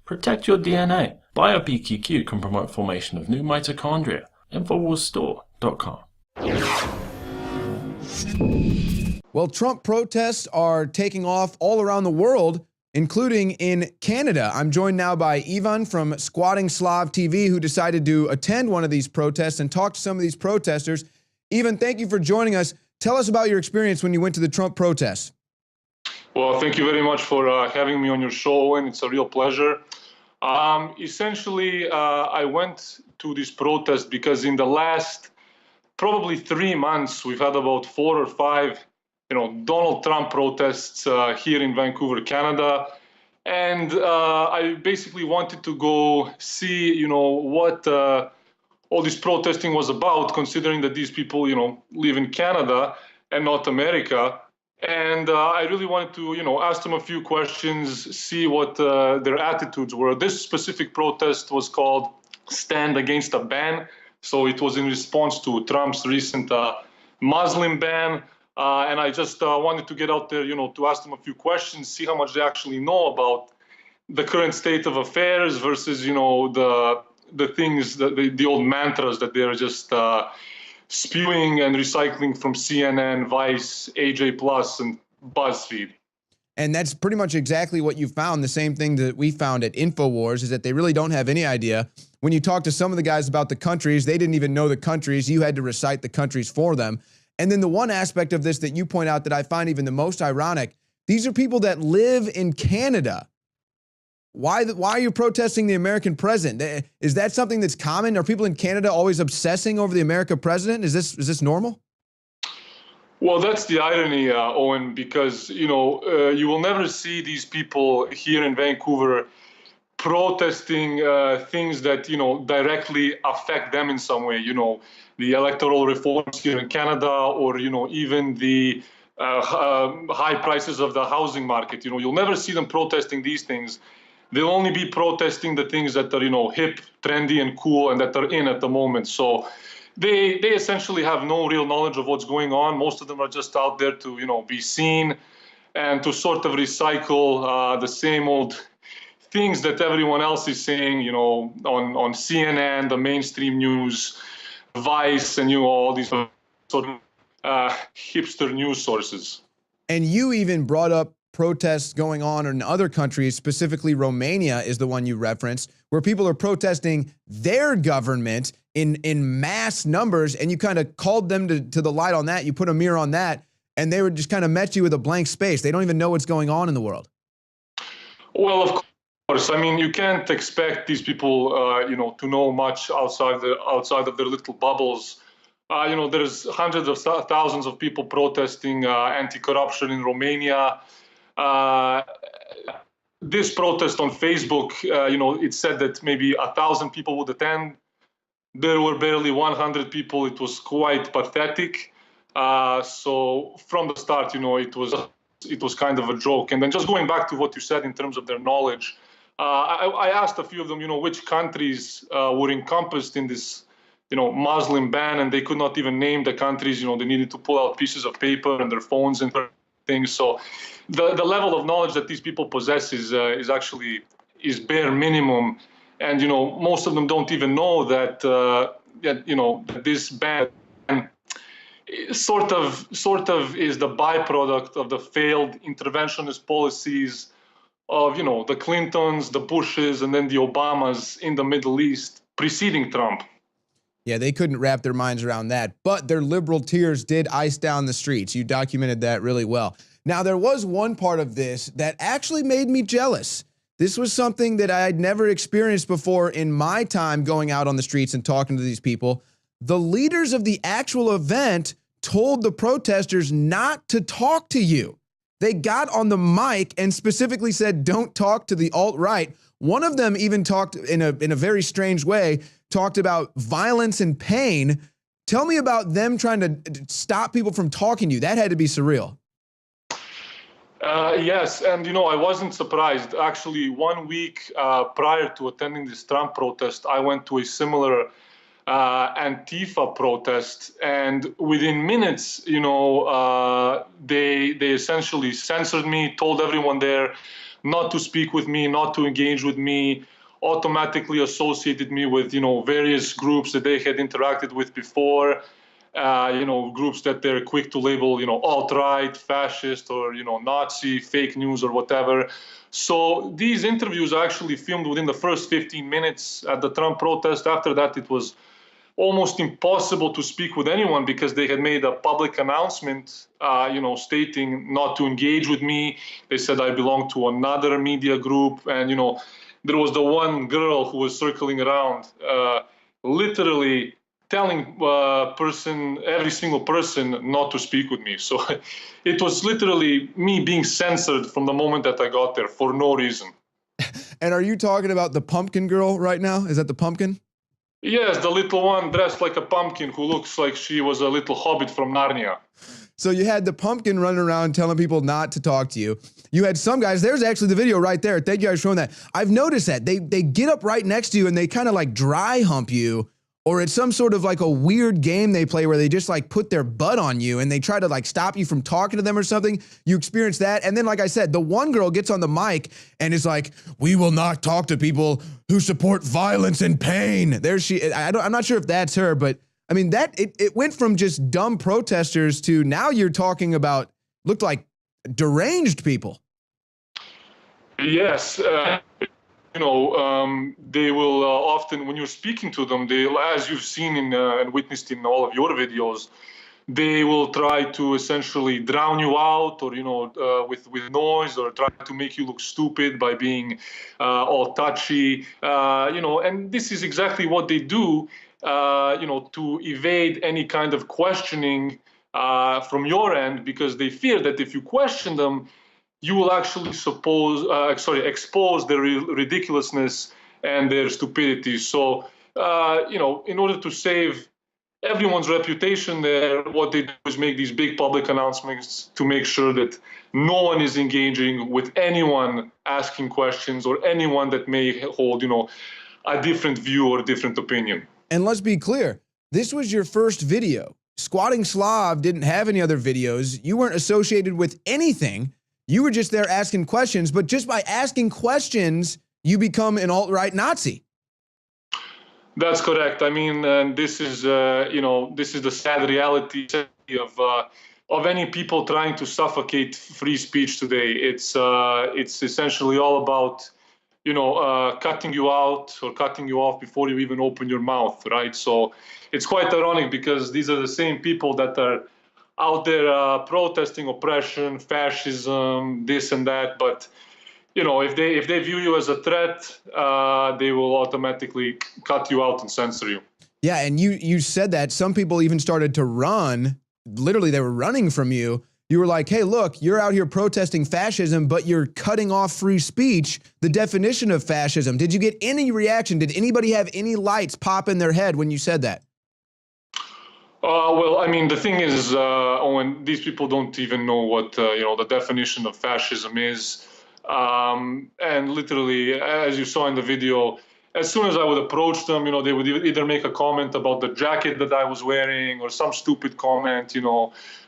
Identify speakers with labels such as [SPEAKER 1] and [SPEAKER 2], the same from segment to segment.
[SPEAKER 1] Protect your DNA. BioPQQ can promote formation of new mitochondria. Infowarsstore.com.
[SPEAKER 2] Well, Trump protests are taking off all around the world, including in Canada. I'm joined now by Ivan from Squatting Slav TV, who decided to attend one of these protests and talk to some of these protesters. Ivan, thank you for joining us. Tell us about your experience when you went to the Trump protests.
[SPEAKER 3] Well, thank you very much for having me on your show, and it's a real pleasure. Essentially, I went to this protest because in the last probably 3 months, we've had about 4 or 5, Donald Trump protests here in Vancouver, Canada. And I basically wanted to go see, what all this protesting was about, considering that these people, live in Canada and not America. And I really wanted to, ask them a few questions, see what their attitudes were. This specific protest was called Stand Against a Ban. So it was in response to Trump's recent Muslim ban. And I just wanted to get out there, to ask them a few questions, see how much they actually know about the current state of affairs versus, the things, the old mantras that they're just spewing and recycling from CNN, Vice, AJ Plus, and BuzzFeed.
[SPEAKER 2] And that's pretty much exactly what you found. The same thing that we found at Infowars is that they really don't have any idea. When you talk to some of the guys about the countries, they didn't even know the countries. You had to recite the countries for them. And then the one aspect of this that you point out that I find even the most ironic, these are people that live in Canada. Why are you protesting the American president? Is that something that's common? Are people in Canada always obsessing over the American president? Is this normal?
[SPEAKER 3] Well, that's the irony, Owen, because, you will never see these people here in Vancouver protesting things that, directly affect them in some way, the electoral reforms here in Canada or, even the high prices of the housing market. You'll never see them protesting these things. They'll only be protesting the things that are, hip, trendy, and cool, and that are in at the moment. So they essentially have no real knowledge of what's going on. Most of them are just out there to, be seen and to sort of recycle the same old things that everyone else is saying, on CNN, the mainstream news, Vice, and, all these sort of hipster news sources.
[SPEAKER 2] And you even brought up protests going on in other countries, specifically Romania is the one you referenced, where people are protesting their government in mass numbers, and you kind of called them to the light on that. You put a mirror on that, and they would just kind of met you with a blank space. They don't even know what's going on in the world.
[SPEAKER 3] Well, of course. I mean, you can't expect these people, to know much outside of their little bubbles. There's hundreds of thousands of people protesting anti-corruption in Romania. This protest on Facebook, it said that maybe 1,000 people would attend. There were barely 100 people. It was quite pathetic. So from the start, it was kind of a joke. And then just going back to what you said in terms of their knowledge, I asked a few of them, which countries were encompassed in this, Muslim ban, and they could not even name the countries. They needed to pull out pieces of paper and their phones and things. So the level of knowledge that these people possess is actually bare minimum. And, most of them don't even know that, that this ban sort of is the byproduct of the failed interventionist policies of, the Clintons, the Bushes, and then the Obamas in the Middle East preceding Trump.
[SPEAKER 2] Yeah, they couldn't wrap their minds around that, but their liberal tears did ice down the streets. You documented that really well. Now, there was one part of this that actually made me jealous. This was something that I had never experienced before in my time going out on the streets and talking to these people. The leaders of the actual event told the protesters not to talk to you. They got on the mic and specifically said, don't talk to the alt-right. One of them even talked in a very strange way, talked about violence and pain. Tell me about them trying to stop people from talking to you. That had to be surreal.
[SPEAKER 3] Yes, and I wasn't surprised. Actually, 1 week prior to attending this Trump protest, I went to a similar Antifa protest, and within minutes, they essentially censored me, told everyone there not to speak with me, not to engage with me, automatically associated me with, various groups that they had interacted with before, groups that they're quick to label, alt-right, fascist, or, Nazi, fake news, or whatever. So these interviews are actually filmed within the first 15 minutes at the Trump protest. After that, it was almost impossible to speak with anyone because they had made a public announcement, stating not to engage with me. They said I belong to another media group. And, there was the one girl who was circling around, literally telling every single person not to speak with me. So it was literally me being censored from the moment that I got there for no reason.
[SPEAKER 2] And are you talking about the pumpkin girl right now? Is that the pumpkin?
[SPEAKER 3] Yes, the little one dressed like a pumpkin who looks like she was a little hobbit from Narnia.
[SPEAKER 2] So you had the pumpkin running around telling people not to talk to you. You had some guys, there's actually the video right there. Thank you guys for showing that. I've noticed that. They get up right next to you and they kind of like dry hump you, or it's some sort of like a weird game they play where they just like put their butt on you and they try to like stop you from talking to them or something. You experience that. And then, like I said, the one girl gets on the mic and is like, "We will not talk to people who support violence and pain." There she, I'm not sure if that's her, but I mean, it went from just dumb protesters to now you're talking about, looked like deranged people.
[SPEAKER 3] Yes. They will often, when you're speaking to them, as you've seen and witnessed in all of your videos, they will try to essentially drown you out, or with noise, or try to make you look stupid by being all touchy. And this is exactly what they do. To evade any kind of questioning from your end, because they fear that if you question them, you will actually expose their ridiculousness and their stupidity. So, in order to save everyone's reputation there, what they do is make these big public announcements to make sure that no one is engaging with anyone asking questions or anyone that may hold, a different view or a different opinion.
[SPEAKER 2] And let's be clear, this was your first video. Squatting Slav didn't have any other videos. You weren't associated with anything. You were just there asking questions, but just by asking questions, you become an alt-right Nazi.
[SPEAKER 3] That's correct. I mean, and this is, this is the sad reality of any people trying to suffocate free speech today. It's essentially all about, cutting you out or cutting you off before you even open your mouth, right? So it's quite ironic because these are the same people that are out there protesting oppression, fascism, this and that. But if they view you as a threat, they will automatically cut you out and censor you.
[SPEAKER 2] Yeah, and you said that some people even started to run. Literally, they were running from you. You were like, "Hey, look, you're out here protesting fascism, but you're cutting off free speech, the definition of fascism." Did you get any reaction? Did anybody have any lights pop in their head when you said that?
[SPEAKER 3] Well, I mean, the thing is, Owen, these people don't even know what, the definition of fascism is. And literally, as you saw in the video, as soon as I would approach them, they would either make a comment about the jacket that I was wearing or some stupid comment,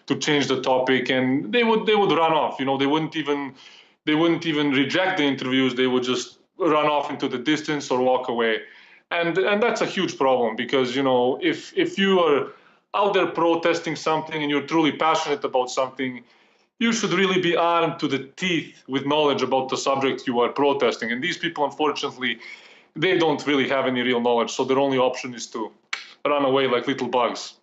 [SPEAKER 3] to change the topic, and they would run off. They wouldn't even reject the interviews. They would just run off into the distance or walk away. And that's a huge problem because, if you are out there protesting something and you're truly passionate about something, you should really be armed to the teeth with knowledge about the subject you are protesting. And these people, unfortunately, they don't really have any real knowledge. So their only option is to run away like little bugs.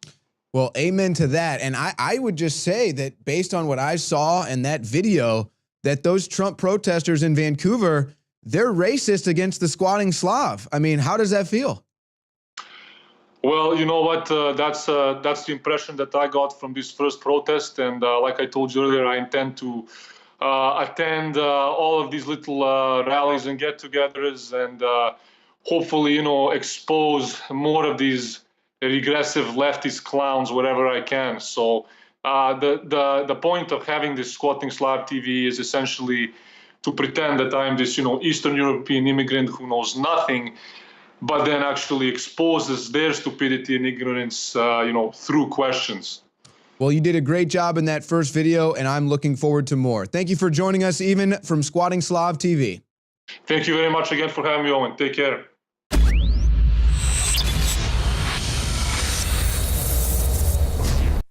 [SPEAKER 2] Well, amen to that. And I would just say that based on what I saw in that video, that those Trump protesters in Vancouver, they're racist against the squatting Slav. I mean, how does that feel?
[SPEAKER 3] Well, you know what? That's the impression that I got from this first protest. And like I told you earlier, I intend to attend all of these little rallies and get-togethers and hopefully, expose more of these regressive leftist clowns wherever I can. So the point of having this Squatting Slav TV is essentially to pretend that I'm this, Eastern European immigrant who knows nothing, but then actually exposes their stupidity and ignorance, through questions.
[SPEAKER 2] Well, you did a great job in that first video, and I'm looking forward to more. Thank you for joining us, even from Squatting Slav TV.
[SPEAKER 3] Thank you very much again for having me, Owen. Take care.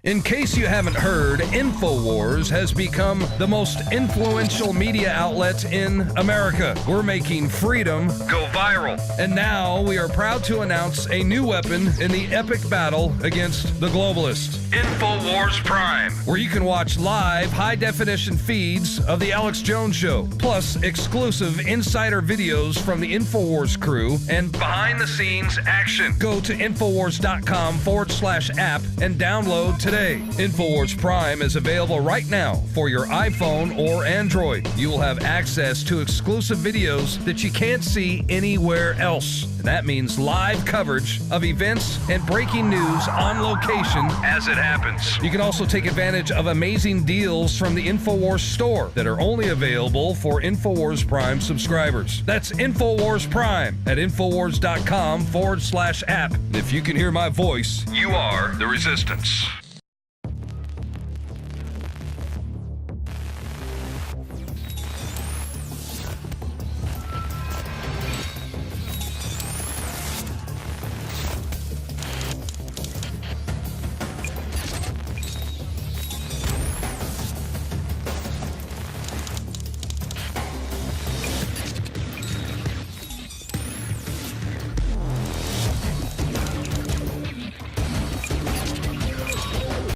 [SPEAKER 4] In case you haven't heard, Infowars has become the most influential media outlet in America. We're making freedom go viral. And now we are proud to announce a new weapon in the epic battle against the globalists. Infowars Prime, where you can watch live high-definition feeds of The Alex Jones Show, plus exclusive insider videos from the Infowars crew and behind-the-scenes action. Go to Infowars.com/app and download today. Infowars Prime is available right now for your iPhone or Android. You will have access to exclusive videos that you can't see anywhere else. And that means live coverage of events and breaking news on location as it happens. You can also take advantage of amazing deals from the Infowars store that are only available for Infowars Prime subscribers. That's Infowars Prime at Infowars.com/app. And if you can hear my voice, you are the resistance.